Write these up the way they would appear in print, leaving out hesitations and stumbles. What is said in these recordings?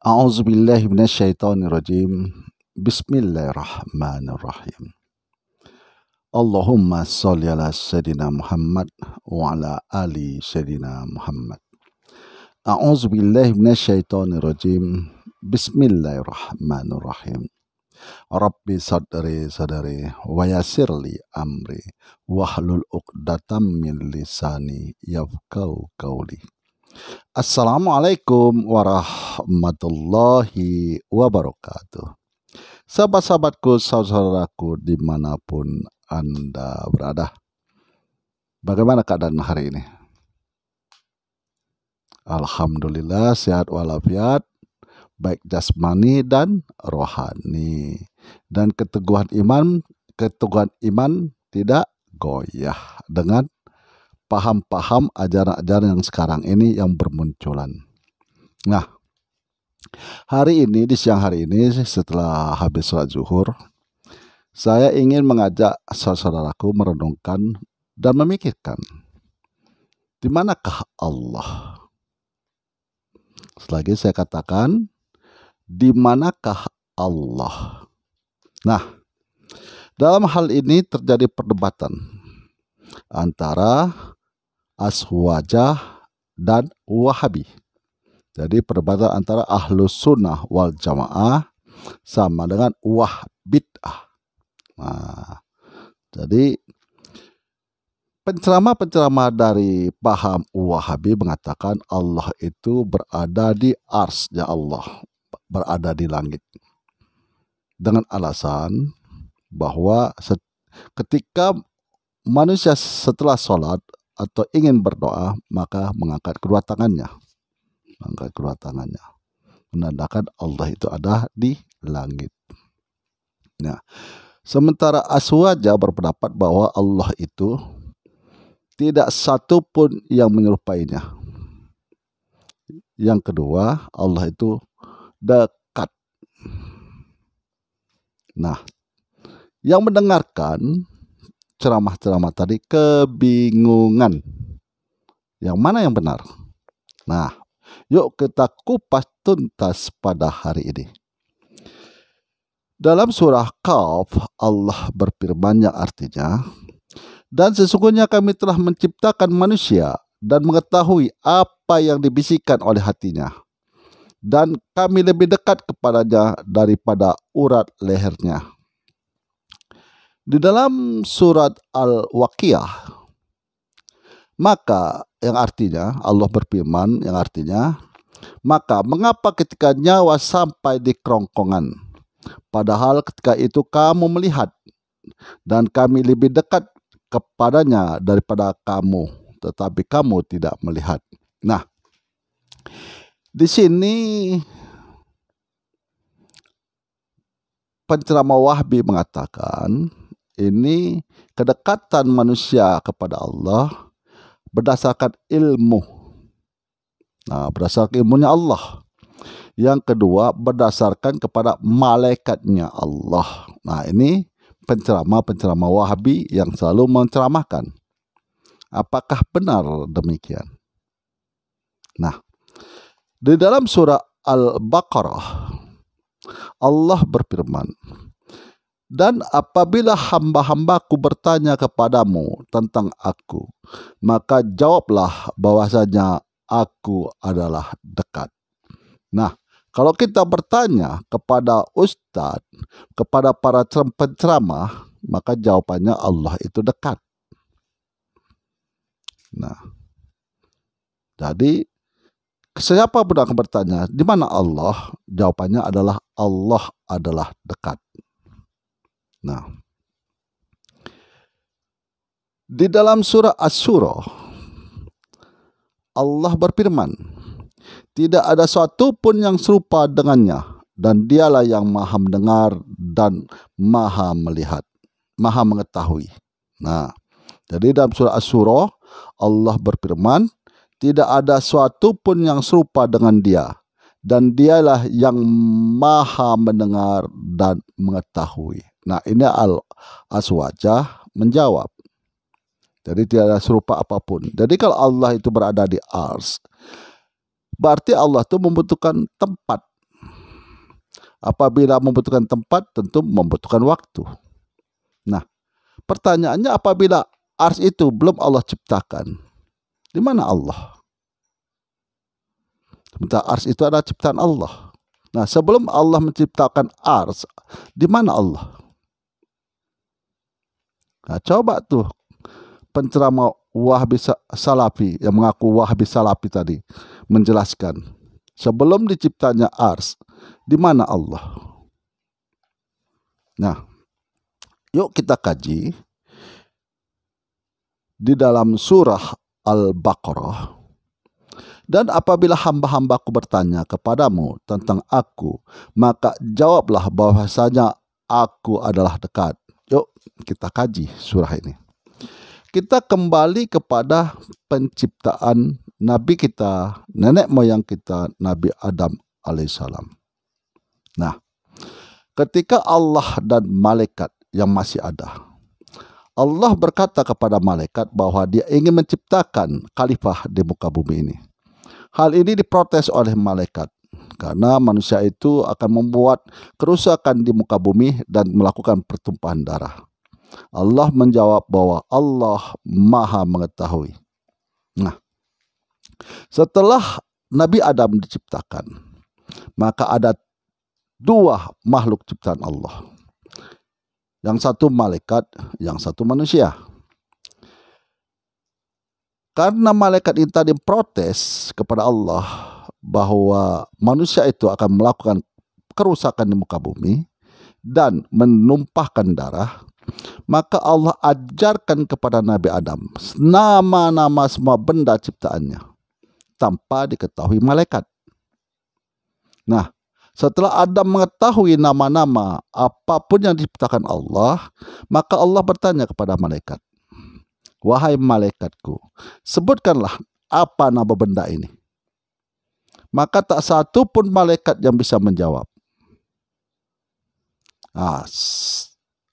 A'udzubillahi minasyaitonirrajim. Bismillahirrahmanirrahim. Allahumma sholli ala sayyidina Muhammad wa ala ali sayyidina Muhammad. A'udzubillahi minasyaitonirrajim. Bismillahirrahmanirrahim. Rabbi sadri wa yassirli amri wahlul 'uqdatam min lisani yafqahu qawli. Assalamualaikum warahmatullahi wabarakatuh. Sahabat-sahabatku, saudaraku dimanapun Anda berada. Bagaimana keadaan hari ini? Alhamdulillah sehat walafiat, baik jasmani dan rohani. Dan keteguhan iman tidak goyah dengan paham-paham ajaran-ajaran yang sekarang ini yang bermunculan. Nah, hari ini, di siang hari ini setelah habis sholat zuhur, saya ingin mengajak saudaraku merenungkan dan memikirkan, di manakah Allah? Selagi saya katakan, di manakah Allah? Nah, dalam hal ini terjadi perdebatan antara Aswajah dan Wahabi. Jadi perdebatan antara Ahlus Sunnah wal Jamaah sama dengan Wahbid'ah. Nah, jadi penceramah-penceramah dari paham Wahabi mengatakan Allah itu berada di arsy Allah, berada di langit. Dengan alasan bahwa ketika manusia setelah sholat atau ingin berdoa, maka mengangkat kedua tangannya. Menandakan Allah itu ada di langit. Nah, sementara Aswajah berpendapat bahwa Allah itu tidak satu pun yang menyerupainya. Yang kedua, Allah itu dekat. Nah, yang mendengarkan ceramah-ceramah tadi kebingungan. Yang mana yang benar? Nah, yuk kita kupas tuntas pada hari ini. Dalam surah Qaf, Allah berfirman yang artinya, dan sesungguhnya kami telah menciptakan manusia dan mengetahui apa yang dibisikkan oleh hatinya. Dan kami lebih dekat kepadanya daripada urat lehernya. Di dalam surat Al-Waqiah, maka yang artinya Allah berfirman yang artinya, maka mengapa ketika nyawa sampai di kerongkongan, padahal ketika itu kamu melihat, dan kami lebih dekat kepadanya daripada kamu, tetapi kamu tidak melihat. Nah, di sini penceramah Wahbi mengatakan ini kedekatan manusia kepada Allah berdasarkan ilmu. Nah, berdasarkan ilmunya Allah. Yang kedua, berdasarkan kepada malaikatnya Allah. Nah, ini penceramah-penceramah Wahbi yang selalu menceramahkan. Apakah benar demikian? Nah, di dalam surah Al-Baqarah, Allah berfirman, dan apabila hamba-hambaku bertanya kepadamu tentang aku, maka jawablah bahwasanya aku adalah dekat. Nah, kalau kita bertanya kepada ustadz, kepada para penceramah, maka jawabannya Allah itu dekat. Nah, jadi siapa pun akan bertanya, di mana Allah? Jawabannya adalah Allah adalah dekat. Nah, di dalam surah Asy-Syura, Allah berfirman, tidak ada suatu pun yang serupa dengannya, dan dialah yang maha mendengar dan maha melihat, maha mengetahui. Nah, jadi dalam surah Asy-Syura, Allah berfirman, tidak ada suatu pun yang serupa dengan dia, dan dialah yang maha mendengar dan mengetahui. Nah, ini Aswajah menjawab. Jadi tidak ada serupa apapun. Jadi kalau Allah itu berada di arsy, berarti Allah itu membutuhkan tempat. Apabila membutuhkan tempat, tentu membutuhkan waktu. Nah, pertanyaannya, apabila ars itu belum Allah ciptakan, di mana Allah? Sementara ars itu adalah ciptaan Allah. Nah, sebelum Allah menciptakan ars, di mana Allah? Nah, coba tuh penceramah Wahabi Salafi yang mengaku Wahabi Salafi tadi menjelaskan, sebelum diciptanya ars, di mana Allah? Nah, yuk kita kaji di dalam surah Al-Baqarah. Dan apabila hamba-hambaku bertanya kepadamu tentang aku, maka jawablah bahwasanya aku adalah dekat. Yuk kita kaji surah ini. Kita kembali kepada penciptaan Nabi kita, nenek moyang kita, Nabi Adam alaihissalam. Nah, ketika Allah dan malaikat yang masih ada, Allah berkata kepada malaikat bahwa dia ingin menciptakan khalifah di muka bumi ini. Hal ini diprotes oleh malaikat karena manusia itu akan membuat kerusakan di muka bumi dan melakukan pertumpahan darah. Allah menjawab bahwa Allah Maha mengetahui. Nah, setelah Nabi Adam diciptakan, maka ada dua makhluk ciptaan Allah. Yang satu malaikat, yang satu manusia. Karena malaikat ini tadi protes kepada Allah bahwa manusia itu akan melakukan kerusakan di muka bumi dan menumpahkan darah, maka Allah ajarkan kepada Nabi Adam nama-nama semua benda ciptaannya tanpa diketahui malaikat. Nah, setelah Adam mengetahui nama-nama apapun yang diciptakan Allah, maka Allah bertanya kepada malaikat, wahai malaikatku, sebutkanlah apa nama benda ini. Maka tak satu pun malaikat yang bisa menjawab. Nah,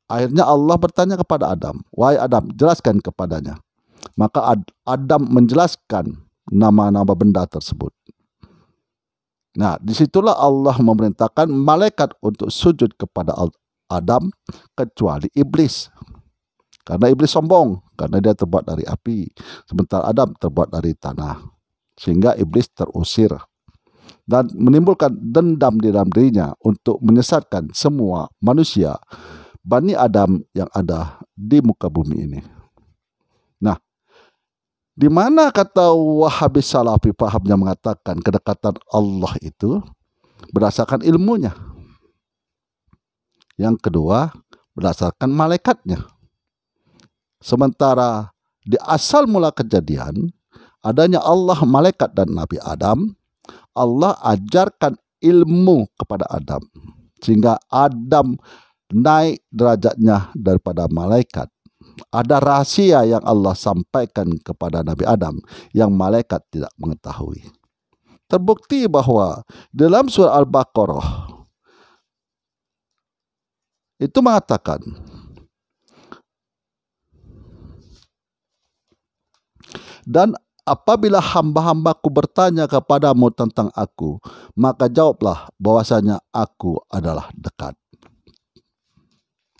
akhirnya Allah bertanya kepada Adam, wahai Adam, jelaskan kepadanya. Maka Adam menjelaskan nama-nama benda tersebut. Nah, disitulah Allah memerintahkan malaikat untuk sujud kepada Adam, kecuali iblis. Karena iblis sombong, karena dia terbuat dari api, sementara Adam terbuat dari tanah. Sehingga iblis terusir dan menimbulkan dendam di dalam dirinya untuk menyesatkan semua manusia, Bani Adam yang ada di muka bumi ini. Nah, di mana kata Wahabi Salafi pahamnya mengatakan kedekatan Allah itu berdasarkan ilmunya. Yang kedua, berdasarkan malaikatnya. Sementara di asal mula kejadian, adanya Allah, malaikat, dan Nabi Adam, Allah ajarkan ilmu kepada Adam. Sehingga Adam naik derajatnya daripada malaikat. Ada rahasia yang Allah sampaikan kepada Nabi Adam yang malaikat tidak mengetahui. Terbukti bahwa dalam surah Al-Baqarah itu mengatakan, dan apabila hamba-hambaku bertanya kepadamu tentang aku, maka jawablah bahwasanya aku adalah dekat.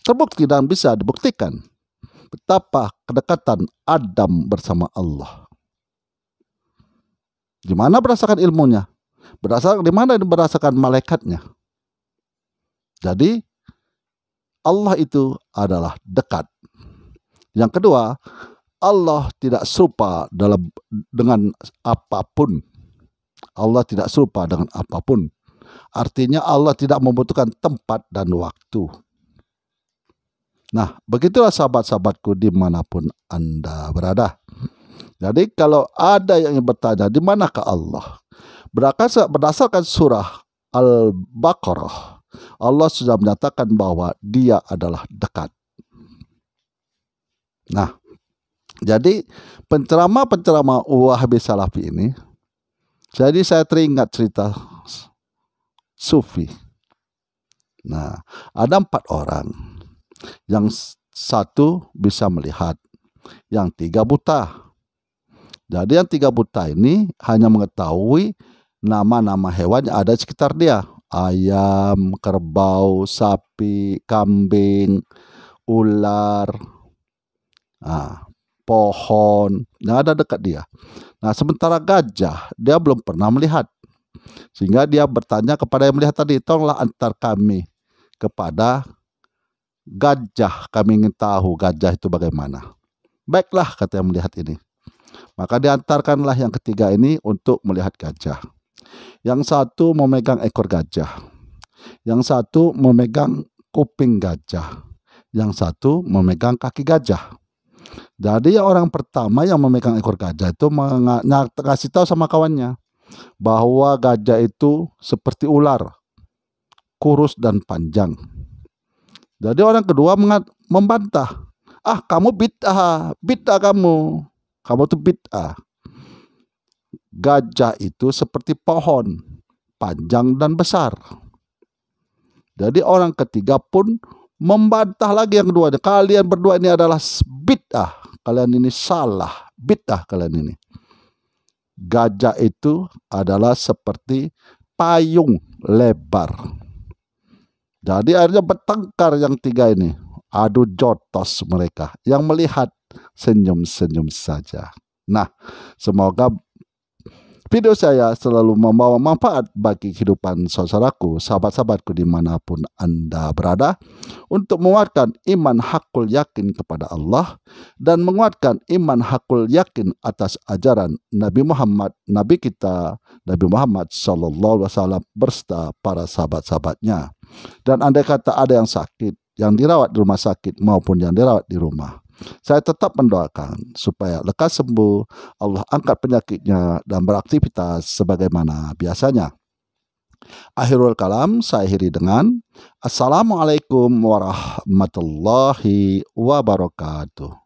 Terbukti dan bisa dibuktikan betapa kedekatan Adam bersama Allah. Di mana berdasarkan ilmunya? Di mana berdasarkan malaikatnya? Jadi Allah itu adalah dekat. Yang kedua, Allah tidak serupa dengan apapun. Allah tidak serupa dengan apapun. Artinya Allah tidak membutuhkan tempat dan waktu. Nah, begitulah sahabat-sahabatku dimanapun Anda berada. Jadi kalau ada yang bertanya di manakah Allah, berdasarkan surah Al-Baqarah, Allah sudah menyatakan bahwa Dia adalah dekat. Nah, jadi penceramah-penceramah Wahabi Salafi ini, jadi saya teringat cerita Sufi. Nah, ada 4 orang. Yang satu bisa melihat, yang 3 buta. Jadi yang 3 buta ini hanya mengetahui nama-nama hewan yang ada di sekitar dia. Ayam, kerbau, sapi, kambing, ular, pohon yang ada dekat dia. Nah, sementara gajah dia belum pernah melihat. Sehingga dia bertanya kepada yang melihat tadi, tolonglah antar kami kepada gajah, kami ingin tahu gajah itu bagaimana. Baiklah, kata yang melihat ini. Maka diantarkanlah yang ketiga ini untuk melihat gajah. Yang satu memegang ekor gajah, yang satu memegang kuping gajah, yang satu memegang kaki gajah. Jadi orang pertama yang memegang ekor gajah itu ngasih tahu sama kawannya bahwa gajah itu seperti ular, kurus dan panjang. Jadi orang kedua membantah, kamu bid'ah kamu tuh bid'ah. Gajah itu seperti pohon, panjang dan besar. Jadi orang ketiga pun membantah lagi yang kedua, kalian berdua ini adalah bid'ah, kalian ini salah, bid'ah kalian ini. Gajah itu adalah seperti payung lebar. Jadi akhirnya bertengkar yang tiga ini. Adu jotos mereka. Yang melihat senyum-senyum saja. Nah, semoga video saya selalu membawa manfaat bagi kehidupan saudaraku, sahabat-sahabatku dimanapun Anda berada, untuk menguatkan iman hakul yakin kepada Allah dan menguatkan iman hakul yakin atas ajaran Nabi Muhammad, Nabi kita, Nabi Muhammad SAW berserta para sahabat-sahabatnya. Dan andai kata ada yang sakit, yang dirawat di rumah sakit maupun yang dirawat di rumah, saya tetap mendoakan supaya lekas sembuh, Allah angkat penyakitnya dan beraktivitas sebagaimana biasanya. Akhirul kalam, saya akhiri dengan Assalamualaikum warahmatullahi wabarakatuh.